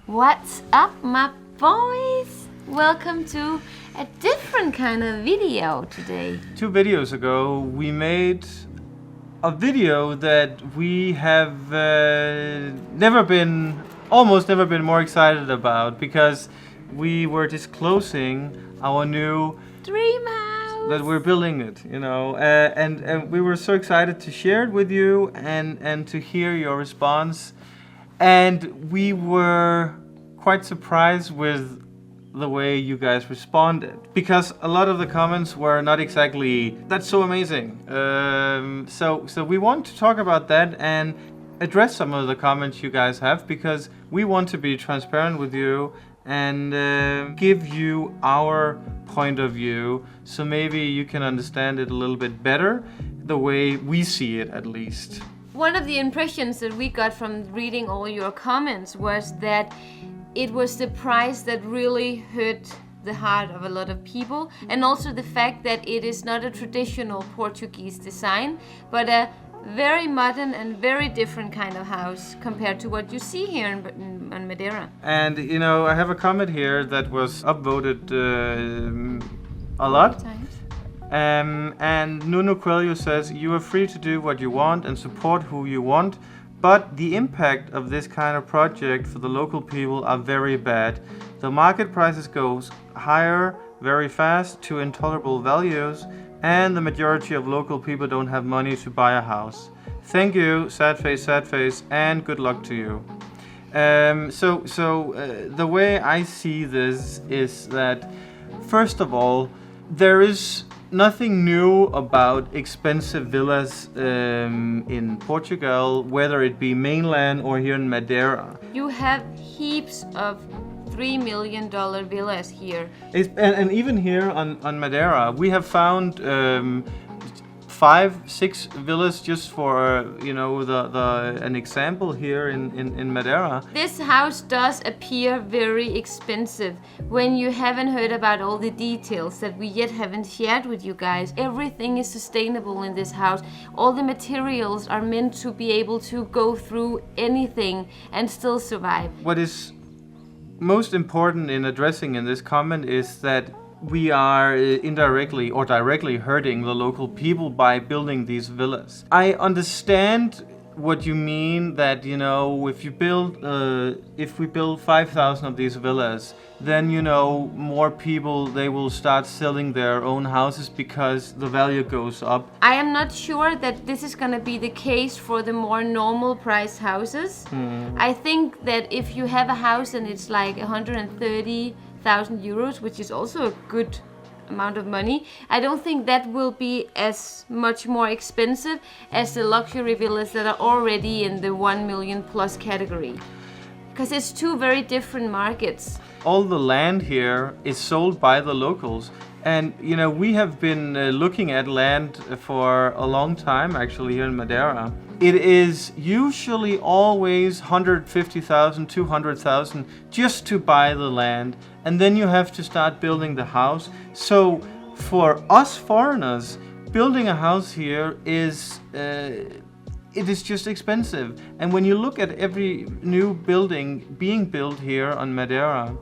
What's up, my boys? Welcome to a different kind of video today. 2 videos ago, we made a video that we have almost never been more excited about, because we were disclosing our new Dream house! that we're building it, and we were so excited to share it with you and to hear your response. And we were quite surprised with the way you guys responded, because a lot of the comments were not exactly, that's so amazing. So we want to talk about that and address some of the comments you guys have, because we want to be transparent with you and give you our point of view, so maybe you can understand it a little bit better, the way we see it at least. One of the impressions that we got from reading all your comments was that it was the price that really hurt the heart of a lot of people, and also the fact that it is not a traditional Portuguese design, but a very modern and very different kind of house compared to what you see here in Madeira. And I have a comment here that was upvoted a lot. Times. And Nuno Coelho says, you are free to do what you want and support who you want, but the impact of this kind of project for the local people are very bad. The market prices goes higher very fast to intolerable values, and the majority of local people don't have money to buy a house. Thank you, sad face, and good luck to you. The way I see this is that, first of all, there is nothing new about expensive villas in Portugal, whether it be mainland or here in Madeira. You have heaps of $3 million villas here. And even here on Madeira, we have found 5-6 villas, just for an example here in Madeira. This house does appear very expensive when you haven't heard about all the details that we yet haven't shared with you guys. Everything is sustainable in this house. All the materials are meant to be able to go through anything and still survive. What is most important in addressing in this comment is that we are indirectly or directly hurting the local people by building these villas. I understand what you mean, that if we build 5,000 of these villas, then more people, they will start selling their own houses because the value goes up. I am not sure that this is going to be the case for the more normal price houses. I think that if you have a house and it's like 130,000 euros, which is also a good amount of money, I don't think that will be as much more expensive as the luxury villas that are already in the 1 million plus category, because it's two very different markets. All the land here is sold by the locals, and we have been looking at land for a long time actually here in Madeira. It is usually always 150,000, 200,000 just to buy the land, and then you have to start building the house. So for us foreigners, building a house here is it is just expensive. And when you look at every new building being built here on Madeira,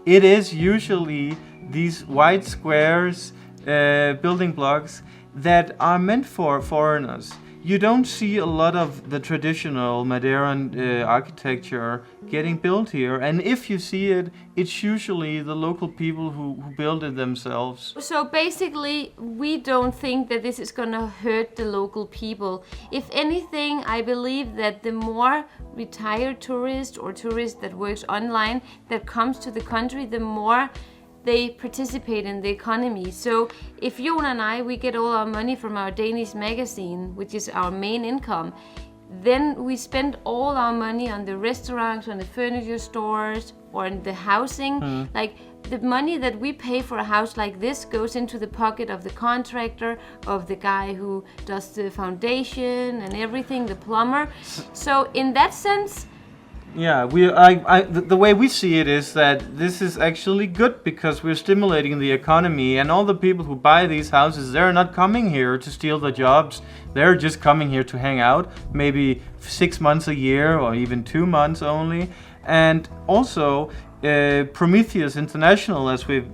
it is usually these white squares, building blocks that are meant for foreigners. You don't see a lot of the traditional Madeiran architecture getting built here, and if you see it, it's usually the local people who build it themselves. So basically, we don't think that this is gonna hurt the local people. If anything, I believe that the more retired tourists or tourists that works online that comes to the country, the more they participate in the economy. So if Jon and I, we get all our money from our Danish magazine, which is our main income, then we spend all our money on the restaurants, on the furniture stores, or in the housing. Like the money that we pay for a house like this goes into the pocket of the contractor, of the guy who does the foundation and everything, the plumber. So in that sense, Yeah, the way we see it is that this is actually good, because we're stimulating the economy, and all the people who buy these houses, they're not coming here to steal the jobs. They're just coming here to hang out, maybe 6 months a year or even 2 months only. And also, Prometheus International, as we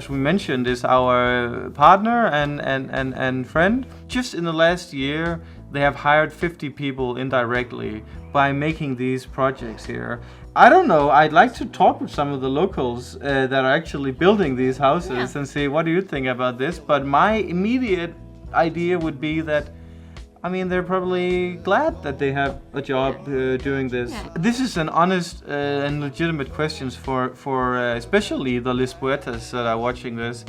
mentioned, is our partner and friend. Just in the last year, they have hired 50 people indirectly by making these projects here. I don't know, I'd like to talk with some of the locals that are actually building these houses and see what do you think about this. But my immediate idea would be that, I mean, they're probably glad that they have a job doing this. Yeah. This is an honest and legitimate question for especially the Lisboetas that are watching this.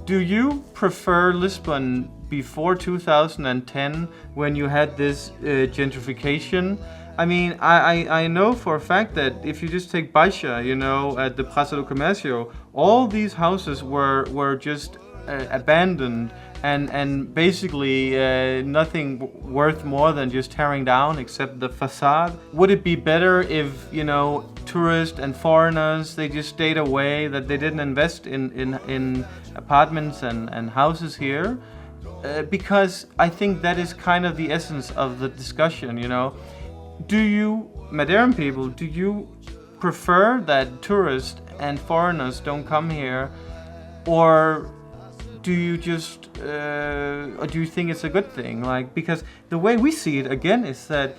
Do you prefer Lisbon before 2010, when you had this gentrification? I mean, I know for a fact that if you just take Baixa, you know, at the Praça do Comércio, all these houses were just abandoned and basically nothing worth more than just tearing down except the facade. Would it be better if, you know, tourists and foreigners, they just stayed away, that they didn't invest in apartments and houses here? Because I think that is kind of the essence of the discussion, you know. Do you, Madeiran people, do you prefer that tourists and foreigners don't come here, or do you just, or do you think it's a good thing? Like, because the way we see it again is that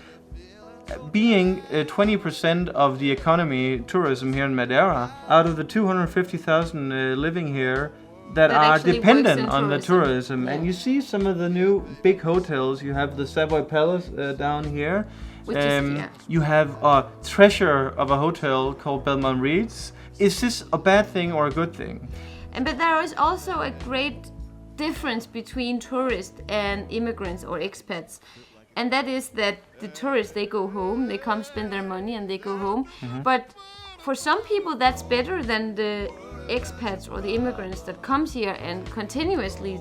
being 20% of the economy, tourism here in Madeira, out of the 250,000 living here, that are dependent on the tourism. And you see some of the new big hotels. You have the Savoy Palace down here. Which is, you have a treasure of a hotel called Belmont Reeds. Is this a bad thing or a good thing? But there is also a great difference between tourists and immigrants or expats. And that is that the tourists, they go home, they come spend their money and they go home. Mm-hmm. But for some people that's better than the expats or the immigrants that comes here and continuously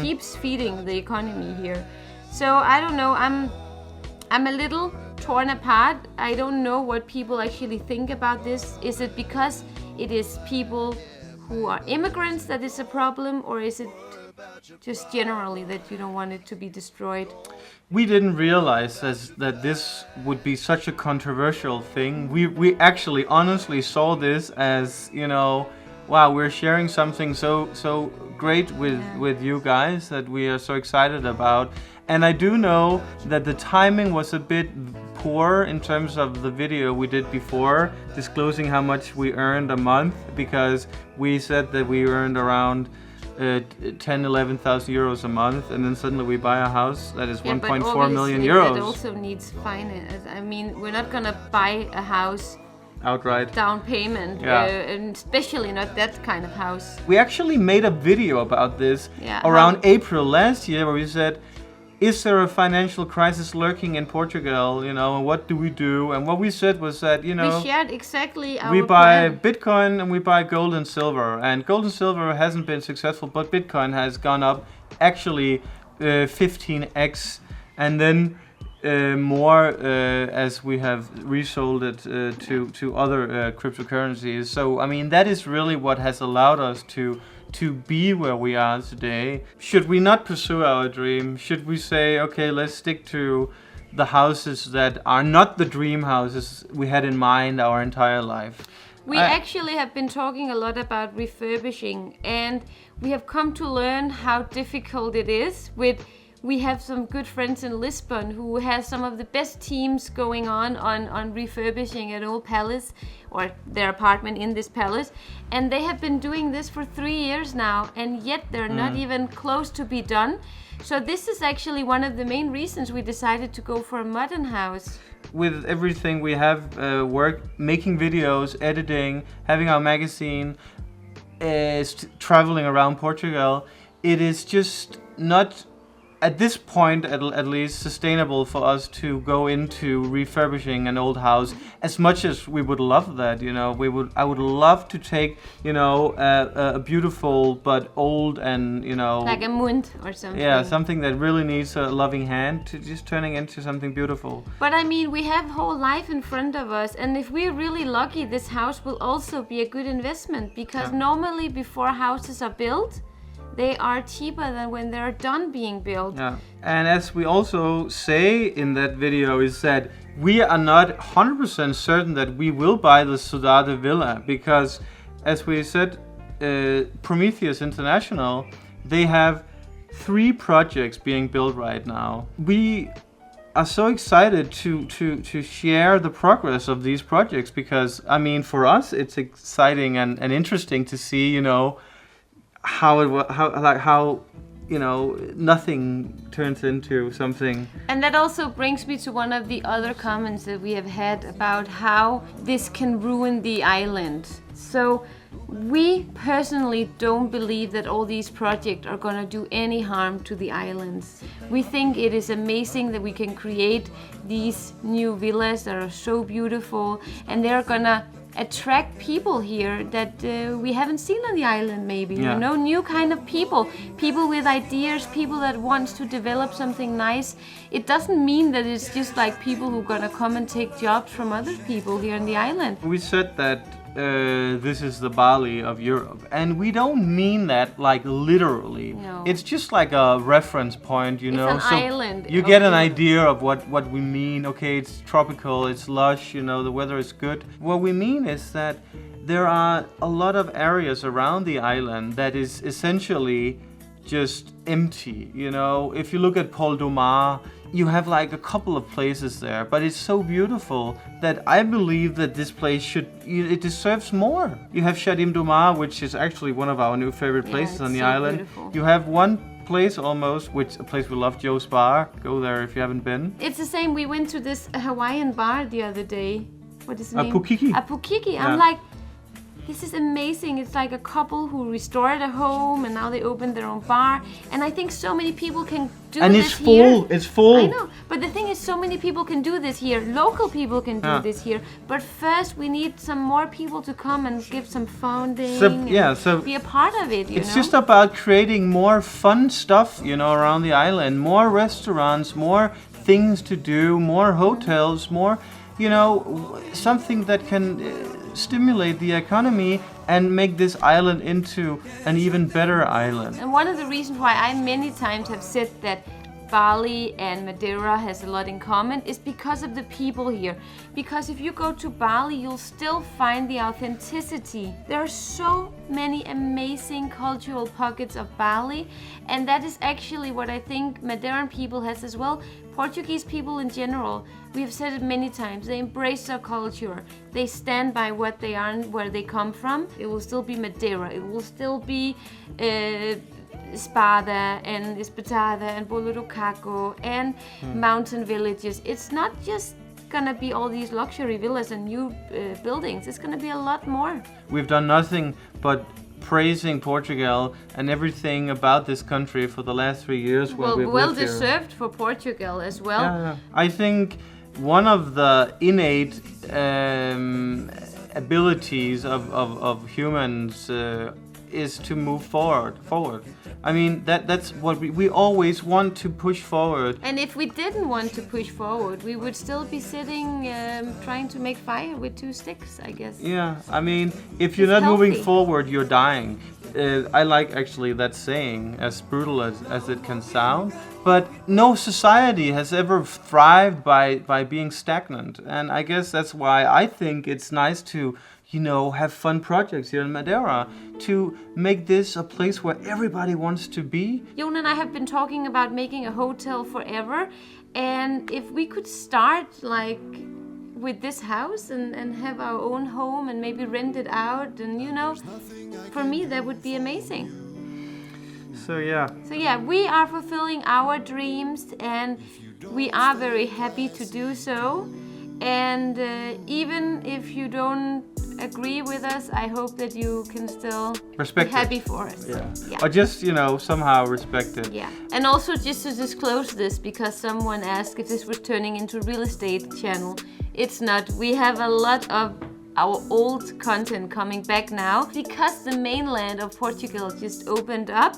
keeps feeding the economy here. So I don't know, I'm a little torn apart. I don't know what people actually think about this. Is it because it is people who are immigrants that is a problem, or is it just generally that you don't want it to be destroyed? We didn't realize that this would be such a controversial thing. We actually honestly saw this as, you know, wow, we're sharing something so great with you guys that we are so excited about. And I do know that the timing was a bit poor in terms of the video we did before, disclosing how much we earned a month, because we said that we earned around 11,000 euros a month, and then suddenly we buy a house that is 1.4 million euros. It also needs finance. I mean, we're not gonna buy a house outright down payment, and especially not that kind of house. We actually made a video about this around April last year, where we said, is there a financial crisis lurking in Portugal, you know, and what do we do? And what we said was that, you know, we shared exactly our we buy plan. Bitcoin and we buy gold and silver. And gold and silver hasn't been successful, but Bitcoin has gone up actually 15x, and then more as we have resold it to other cryptocurrencies. So I mean, that is really what has allowed us to be where we are today. Should we not pursue our dream? Should we say, okay, let's stick to the houses that are not the dream houses we had in mind our entire life? We actually have been talking a lot about refurbishing, and we have come to learn how difficult it is. We have some good friends in Lisbon who has some of the best teams going on refurbishing an old palace or their apartment in this palace, and they have been doing this for 3 years now, and yet they're not even close to be done. So this is actually one of the main reasons we decided to go for a modern house. With everything we have work, making videos, editing, having our magazine, traveling around Portugal, it is just not, at this point at least, sustainable for us to go into refurbishing an old house. As much as we would love that, you know, I would love to take, you know, a beautiful but old and, you know, like a Mund or something. Yeah, something that really needs a loving hand to just turning into something beautiful. But I mean, we have whole life in front of us, and if we're really lucky, this house will also be a good investment, because normally before houses are built, they are cheaper than when they're done being built. Yeah. And as we also say in that video, is that we are not 100% certain that we will buy the Cidade Villa because, as we said, Prometheus International, they have 3 projects being built right now. We are so excited to share the progress of these projects because, I mean, for us, it's exciting and interesting to see, you know, how you know, nothing turns into something. And that also brings me to one of the other comments that we have had about how this can ruin the island. So we personally don't believe that all these projects are going to do any harm to the islands. We think it is amazing that we can create these new villas that are so beautiful, and they're going to attract people here that we haven't seen on the island maybe. Yeah. You know, new kind of people with ideas, people that want to develop something nice. It doesn't mean that it's just like people who are gonna come and take jobs from other people here on the island. We said that this is the Bali of Europe, and we don't mean that like literally. No. It's just like a reference point, you know. It's an island. You get an idea of what we mean. Okay, it's tropical, it's lush, you know, the weather is good. What we mean is that there are a lot of areas around the island that is essentially just empty, you know. If you look at Pol do Mar, you have like a couple of places there, but it's so beautiful that I believe that this place it deserves more. You have Shadim do Mar, which is actually one of our new favorite places on the island. Beautiful. You have one place almost, a place we love, Joe's Bar. Go there if you haven't been. It's the same. We went to this Hawaiian bar the other day. What is the name? Pukiki. A Pukiki. Yeah. I'm like, this is amazing. It's like a couple who restored a home and now they opened their own bar. And I think so many people can do And this it's here. full. It's full. I know. But the thing is, so many people can do this here. Local people can do this here. But first, we need some more people to come and give some funding. So be a part of it. It's just about creating more fun stuff, you know, around the island. More restaurants, more things to do, more hotels, more, you know, something that can stimulate the economy and make this island into an even better island. And one of the reasons why I many times have said that Bali and Madeira has a lot in common is because of the people here. Because if you go to Bali, you'll still find the authenticity. There are so many amazing cultural pockets of Bali, and that is actually what I think Madeiran people has as well. Portuguese people in general, we have said it many times, they embrace their culture. They stand by what they are and where they come from. It will still be Madeira. It will still be Espada and Espetada and Bolorucaco and mountain villages. It's not just gonna be all these luxury villas and new buildings. It's gonna be a lot more. We've done nothing but praising Portugal and everything about this country for the last 3 years. Well deserved for Portugal as well. Yeah. I think one of the innate abilities of humans is to move forward. I mean, that's what we always want to push forward. And if we didn't want to push forward, we would still be sitting trying to make fire with 2 sticks, I guess. Yeah, I mean, if you're not moving forward, you're dying. I like actually that saying, as brutal as it can sound, but no society has ever thrived by being stagnant. And I guess that's why I think it's nice to, you know, have fun projects here in Madeira to make this a place where everybody wants to be. Jon and I have been talking about making a hotel forever, and if we could start like with this house and have our own home and maybe rent it out, and you know, for me that would be amazing. So yeah, we are fulfilling our dreams and we are very happy to do so. And even if you don't agree with us, I hope that you can still respect be happy it. for us. Yeah. Or just, you know, somehow respect it. Yeah. And also just to disclose this, because someone asked if this was turning into a real estate channel. It's not. We have a lot of our old content coming back now because the mainland of Portugal just opened up,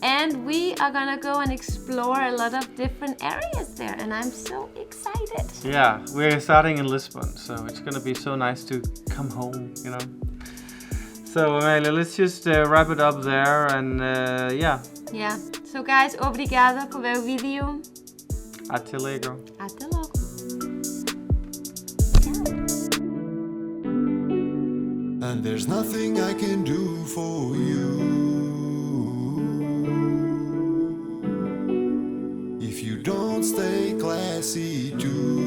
and we are gonna go and explore a lot of different areas there, and I'm so excited. Yeah, we're starting in Lisbon, so it's gonna be so nice to come home, you know. So Amelia, let's just wrap it up there, and yeah. Yeah. So guys, obrigada por ver o vídeo. Até logo. Até logo. and there's nothing I can do for you. If you don't stay classy too.